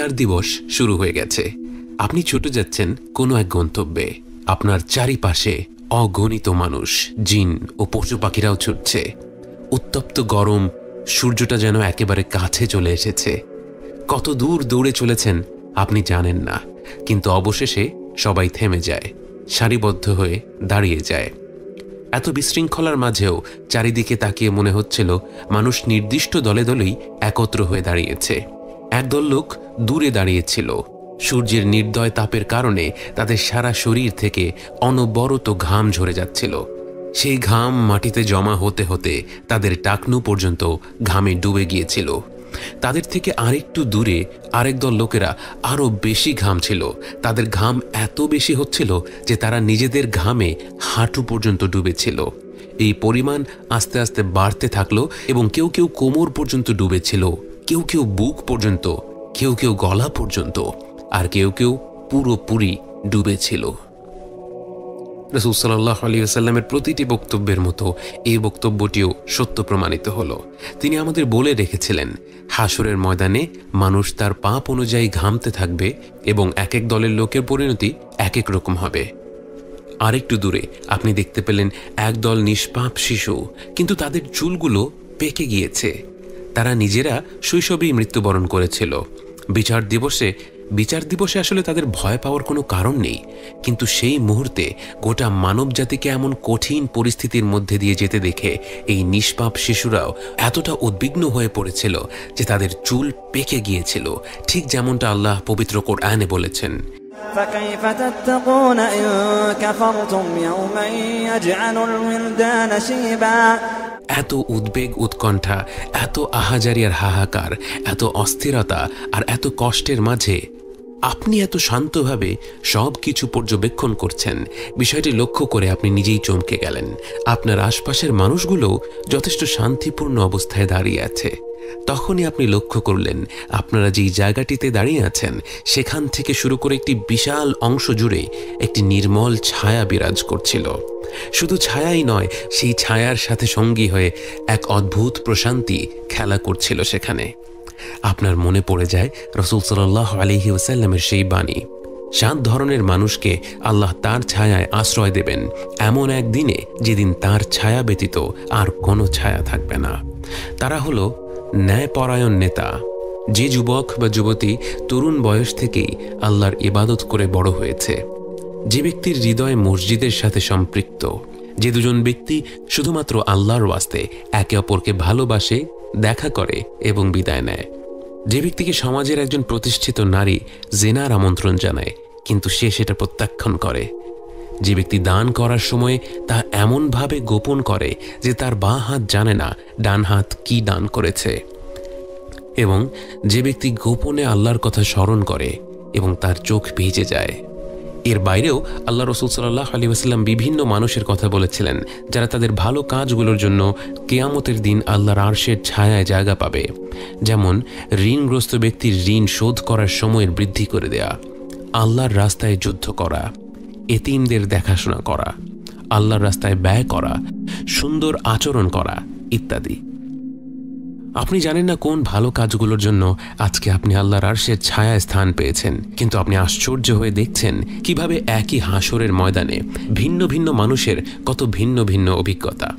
বিচার দিবস শুরু হয়ে গেছে। আপনি ছুটে যাচ্ছেন কোনো এক গন্তব্যে। আপনার চারিপাশে অগণিত মানুষ, জিন ও পশু পাখিরাও ছুটছে। উত্তপ্ত গরম, সূর্যটা যেন একেবারে কাছে চলে এসেছে। কত দূর দৌড়ে চলেছেন আপনি জানেন না, কিন্তু অবশেষে সবাই থেমে যায়, সারিবদ্ধ হয়ে দাঁড়িয়ে যায়। এত বিশৃঙ্খলার মাঝেও চারিদিকে তাকিয়ে মনে হচ্ছিল মানুষ নির্দিষ্ট দলে দলেই একত্র হয়ে দাঁড়িয়েছে। একদল লোক দূরে দাঁড়িয়েছিল। সূর্যের নির্দয় তাপের কারণে তাদের সারা শরীর থেকে অনবরত ঘাম ঝরে যাচ্ছিল। সেই ঘাম মাটিতে জমা হতে হতে তাদের টাকনু পর্যন্ত ঘামে ডুবে গিয়েছিল। তাদের থেকে আরেকটু দূরে আরেক দল লোকেরা আরও বেশি ঘাম ছিল। তাদের ঘাম এত বেশি হচ্ছিল যে তারা নিজেদের ঘামে হাঁটু পর্যন্ত ডুবেছিল। এই পরিমাণ আস্তে আস্তে বাড়তে থাকলো এবং কেউ কেউ কোমর পর্যন্ত ডুবেছিল, কেউ কেউ বুক পর্যন্ত, কেউ কেউ গলা পর্যন্ত, আর কেউ কেউ পুরোপুরি ডুবেছিল। রাসূল সাল্লাল্লাহু আলাইহি ওয়াসাল্লামের প্রতিটি বক্তব্যের মতো এই বক্তব্যটিও সত্য প্রমাণিত হলো। তিনি আমাদের বলে রেখেছিলেন, হাসরের ময়দানে মানুষ তার পাপ অনুযায়ী ঘামতে থাকবে এবং এক এক দলের লোকের পরিণতি এক এক রকম হবে। আরেকটু দূরে আপনি দেখতে পেলেন একদল নিষ্পাপ শিশু, কিন্তু তাদের চুলগুলো পেকে গিয়েছে। তারা নিজেরা শৈশবেই মৃত্যুবরণ করেছিল। বিচার দিবসে আসলে তাদের ভয় পাওয়ার কোনো কারণ নেই, কিন্তু সেই মুহূর্তে গোটা মানব জাতিকে এমন কঠিন পরিস্থিতির মধ্যে দিয়ে যেতে দেখে এই নিষ্পাপ শিশুরাও এতটা উদ্বিগ্ন হয়ে পড়েছিল যে তাদের চুল পেকে গিয়েছিল, ঠিক যেমনটা আল্লাহ পবিত্র কোরআনে বলেছেন, فكيف تتقون إن كفرتم يوما يجعل الولدان شيبا। এত উদ্বেগ, উৎকণ্ঠা, এত আহাজারি আর হাহাকার, এত অস্থিরতা আর এত কষ্টের মাঝে আপনি এত শান্তভাবে সব কিছু পর্যবেক্ষণ করছেন। বিষয়টি লক্ষ্য করে আপনি নিজেই চমকে গেলেন। আপনার আশপাশের মানুষগুলো যথেষ্ট শান্তিপূর্ণ অবস্থায় দাঁড়িয়ে আছে। তখনই আপনি লক্ষ্য করলেন আপনারা যেই জায়গাটিতে দাঁড়িয়ে আছেন সেখান থেকে শুরু করে একটি বিশাল অংশ জুড়ে একটি নির্মল ছায়া বিরাজ করছিল। শুধু ছায়াই নয়, সেই ছায়ার সাথে সঙ্গী হয়ে এক অদ্ভুত প্রশান্তি খেলা করছিল সেখানে। আপনার মনে পড়ে যায় রাসূল সাল্লাল্লাহু আলাইহি ওয়াসাল্লামের সেই বাণী, 7 ধরনের মানুষকে আল্লাহ তার ছায়ায় আশ্রয় দেবেন এমন এক দিনে যেদিন তার ছায়া ব্যতীত আর কোনো ছায়া থাকবে না। তারা হলো ন্যায়পরায়ণ নেতা, যে যুবক বা যুবতী তরুণ বয়স থেকেই আল্লাহর ইবাদত করে বড় হয়েছে, যে ব্যক্তির হৃদয় মসজিদের সাথে সম্পৃক্ত, যে দুজন ব্যক্তি শুধুমাত্র আল্লাহর ওয়াস্তে একে অপরকে ভালোবাসে, দেখা করে এবং বিদায় নেয়, যে ব্যক্তিকে সমাজের একজন প্রতিষ্ঠিত নারী জিনার আমন্ত্রণ জানায় কিন্তু সে সেটা প্রত্যাখ্যান করে, যে ব্যক্তি দান করার সময় তা এমনভাবে গোপন করে যে তার বাঁ হাত জানে না ডান হাত কি দান করেছে, এবং যে ব্যক্তি গোপনে আল্লাহর কথা স্মরণ করে এবং তার চোখ ভিজে যায়। এর বাইরেও আল্লাহ রাসূল সাল্লাল্লাহু আলাইহি ওয়াসাল্লাম বিভিন্ন মানুষের কথা বলেছিলেন যারা তাদের ভালো কাজগুলোর জন্য কিয়ামতের দিন আল্লাহর আরশের ছায়ায় জায়গা পাবে। যেমন ঋণগ্রস্ত ব্যক্তির ঋণ শোধ করার সময়ের বৃদ্ধি করে দেয়া, আল্লাহর রাস্তায় যুদ্ধ করা, এতিমদের দেখাশোনা করা, আল্লাহর রাস্তায় ব্যয় করা, সুন্দর আচরণ করা ইত্যাদি। আপনি জানেন না কোন ভালো কাজগুলোর জন্য আজকে আপনি আল্লাহর আরশের ছায়ায় স্থান পেয়েছেন, কিন্তু আপনি আশ্চর্য হয়ে দেখছেন কিভাবে একই হাসরের ময়দানে ভিন্ন ভিন্ন মানুষের কত ভিন্ন ভিন্ন অভিজ্ঞতা।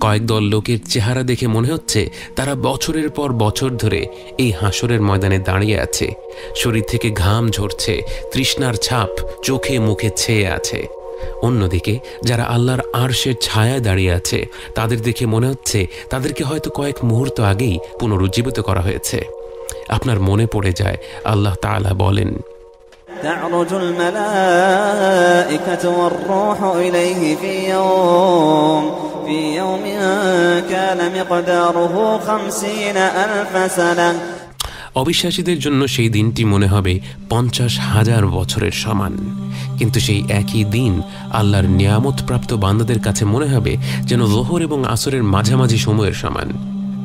কয়েক দল লোকের চেহারা দেখে মনে হচ্ছে তারা বছরের পর বছর ধরে এই হাসরের ময়দানে দাঁড়িয়ে আছে, শরীর থেকে ঘাম ঝরছে, তৃষ্ণার ছাপ চোখে মুখে ছেয়ে আছে। অন্যদিকে যারা আল্লাহর আরশের ছায়ায় দাঁড়িয়ে আছে তাদের দেখে মনে হচ্ছে তাদেরকে হয়তো কয়েক মুহূর্ত আগেই পুনরুজ্জীবিত করা হয়েছে। আপনার মনে পড়ে যায় আল্লাহ তাআলা বলেন, তা'রুজুল মালাইকাতু ওয়ার রূহু ইলাইহি ফি ইয়াওমিন কানা মিকদারুহু 50,000 সানাহ। অবিশ্বাসীদের জন্য সেই দিনটি মনে হবে 50,000 বছরের সমান, কিন্তু সেই একই দিন আল্লাহর নিয়ামতপ্রাপ্ত বান্দাদের কাছে মনে হবে যেন যোহর এবং আসরের মাঝামাঝি সময়ের সমান।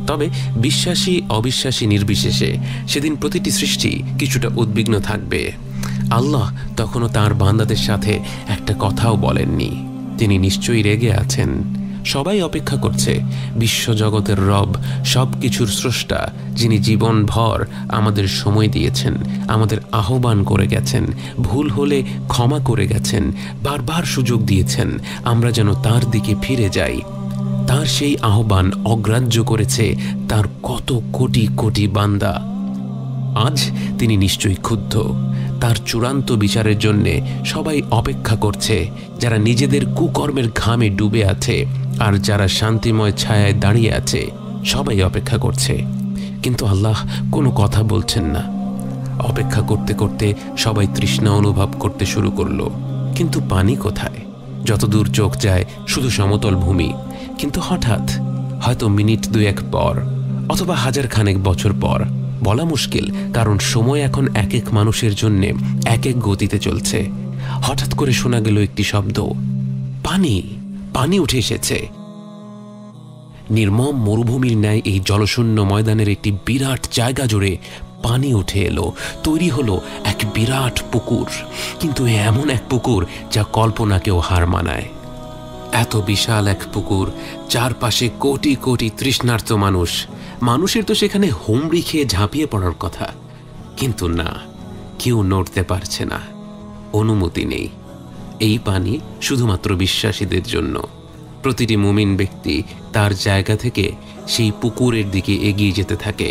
তবে বিশ্বাসী অবিশ্বাসী নির্বিশেষে সেদিন প্রতিটি সৃষ্টি কিছুটা উদ্বিগ্ন থাকবে। আল্লাহ তখনও তাঁর বান্দাদের সাথে একটা কথাও বলেননি। তিনি নিশ্চয়ই রেগে আছেন, সবাই অপেক্ষা করছে বিশ্বজগতের রব, সব কিছুর স্রষ্টা, যিনি জীবনভর আমাদের সময় দিয়েছেন, আমাদের আহ্বান করে গেছেন, ভুল হলে ক্ষমা করে গেছেন, বারবার সুযোগ দিয়েছেন আমরা যেন তার দিকে ফিরে যাই। তার সেই আহ্বান অগ্রাহ্য করেছে তার কত কোটি কোটি বান্দা। আজ তিনি নিশ্চয়ই ক্ষুব্ধ। তার চূড়ান্ত বিচারের জন্যে সবাই অপেক্ষা করছে, যারা নিজেদের কুকর্মের ঘামে ডুবে আছে আর যারা শান্তিময় ছায়ায় দাঁড়িয়ে আছে, সবাই অপেক্ষা করছে। কিন্তু আল্লাহ কোনো কথা বলছেন না। অপেক্ষা করতে করতে সবাই তৃষ্ণা অনুভব করতে শুরু করলো। কিন্তু পানি কোথায়? যতদূর চোখ যায় শুধু সমতল ভূমি। কিন্তু হঠাৎ, হয়তো মিনিট 2-1 পর অথবা 1000 বছর পর, বলা মুশকিল, কারণ সময় এখন এক এক মানুষের জন্য এক এক গতিতে চলছে, হঠাৎ করে শোনা গেল একটি শব্দ, পানি। পানি উঠে এসেছে। নির্মম মরুভূমির ন্যায় এই জলশূন্য ময়দানের একটি বিরাট জায়গা জুড়ে পানি উঠে এলো। তৈরি হলো এক বিরাট পুকুর, কিন্তু এমন এক পুকুর যা কল্পনাকেও হার মানায়। এত বিশাল এক পুকুর, চারপাশে কোটি কোটি তৃষ্ণার্ত মানুষ। মানুষের তো সেখানে হুমড়ি খেয়ে ঝাঁপিয়ে পড়ার কথা, কিন্তু না, কেউ নড়তে পারছে না, অনুমতি নেই। এই পানি শুধুমাত্র বিশ্বাসীদের জন্য। প্রতিটি মুমিন ব্যক্তি তার জায়গা থেকে সেই পুকুরের দিকে এগিয়ে যেতে থাকে।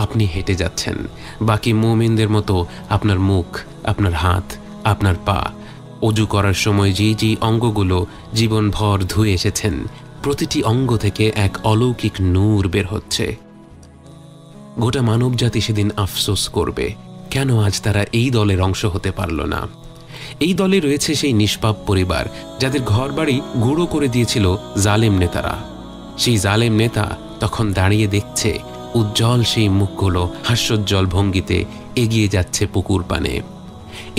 আপনি হেঁটে যাচ্ছেন, বাকি মুমিনদের মতো আপনার মুখ, আপনার হাত, আপনার পা, অজু করার সময় যে অঙ্গগুলো জীবনভর ধুয়ে এসেছেন, প্রতিটি অঙ্গ থেকে এক অলৌকিক নূর বের হচ্ছে। গোটা মানবজাতি সেদিন আফসোস করবে, কেন আজ তারা এই দলের অংশ হতে পারল না। এই দলে রয়েছে সেই নিষ্পাপ পরিবার যাদের ঘরবাড়ি গুঁড়ো করে দিয়েছিল জালেম নেতারা। সেই জালেম নেতা তখন দাঁড়িয়ে দেখছে উজ্জ্বল সেই মুখগুলো হাস্যোজ্জ্বল ভঙ্গিতে এগিয়ে যাচ্ছে পুকুর পানে।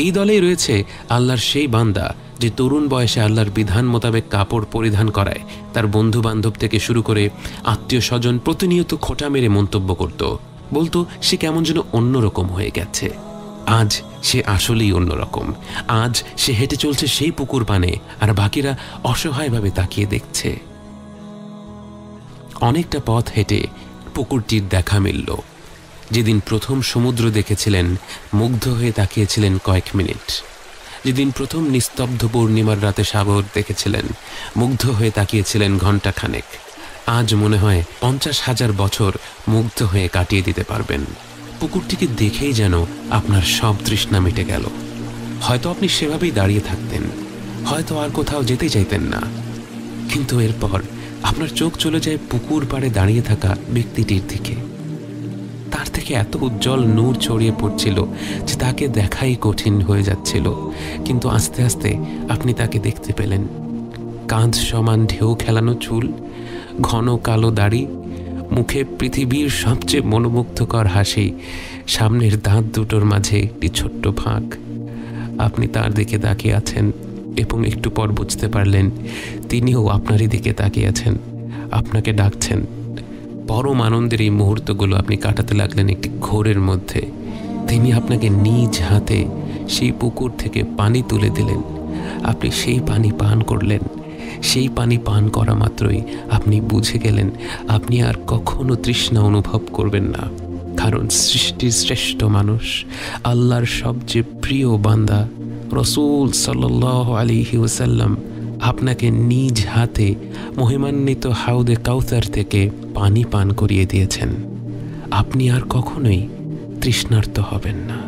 এই দলেই রয়েছে আল্লাহর সেই বান্দা যে তরুণ বয়সে আল্লাহর বিধান মোতাবেক কাপড় পরিধান করায় তার বন্ধু বান্ধব থেকে শুরু করে আত্মীয় স্বজন প্রতিনিয়ত খোঁটা মেরে মন্তব্য করত, বলতো সে কেমন যেন অন্যরকম হয়ে গেছে। আজ সে আসলেই অন্যরকম। আজ সে হেঁটে চলছে সেই পুকুর পানে, আর বাকিরা অসহায়ভাবে তাকিয়ে দেখছে। অনেকটা পথ হেঁটে পুকুরটির দেখা মিলল। যেদিন প্রথম সমুদ্র দেখেছিলেন, মুগ্ধ হয়ে তাকিয়েছিলেন কয়েক মিনিট। যেদিন প্রথম নিস্তব্ধ পূর্ণিমার রাতে সাগর দেখেছিলেন, মুগ্ধ হয়ে তাকিয়েছিলেন ঘণ্টাখানেক। আজ মনে হয় 50,000 বছর মুগ্ধ হয়ে কাটিয়ে দিতে পারবেন। পুকুরটিকে দেখেই যেন আপনার সব তৃষ্ণা মিটে গেল। হয়তো আপনি সেভাবেই দাঁড়িয়ে থাকতেন, হয়তো আর কোথাও যেতে চাইতেন না। কিন্তু এরপর আপনার চোখ চলে যায় পুকুর পাড়ে দাঁড়িয়ে থাকা ব্যক্তিটির দিকে। তার থেকে এত উজ্জ্বল নূর ছড়িয়ে পড়ছিল যে তাকে দেখাই কঠিন হয়ে যাচ্ছিল। কিন্তু আস্তে আস্তে আপনি তাকে দেখতে পেলেন। কাঁধ সমান ঢেউ খেলানো চুল, ঘন কালো দাড়ি, মুখে পৃথিবীর সবচেয়ে মনোমুগ্ধকর হাসি, সামনের দাঁত দুটোর মাঝে একটি ছোট্ট ফাঁক। আপনি তার দিকে তাকিয়ে আছেন এবং একটু পর বুঝতে পারলেন তিনিও আপনারই দিকে তাকিয়ে আছেন, আপনাকে ডাকছেন। পরম আনন্দের এই মুহূর্তগুলো আপনি কাটাতে লাগলেন একটি ঘোরের মধ্যে। তিনি আপনাকে নিজ হাতে সেই পুকুর থেকে পানি তুলে দিলেন। আপনি সেই পানি পান করলেন। সেই পানি পান করা মাত্রই আপনি বুঝে গেলেন আপনি আর কখনো তৃষ্ণা অনুভব করবেন না, কারণ সৃষ্টির শ্রেষ্ঠ মানুষ, আল্লাহর সবচেয়ে প্রিয় বান্দা রাসূল সাল্লাল্লাহু আলাইহি ওয়াসাল্লাম আপনাকে নিজ হাতে মহিমান্বিত হাউদে কাউসার থেকে পানি পান করিয়ে দিয়েছেন। আপনি আর কখনোই তৃষ্ণার্ত হবেন না।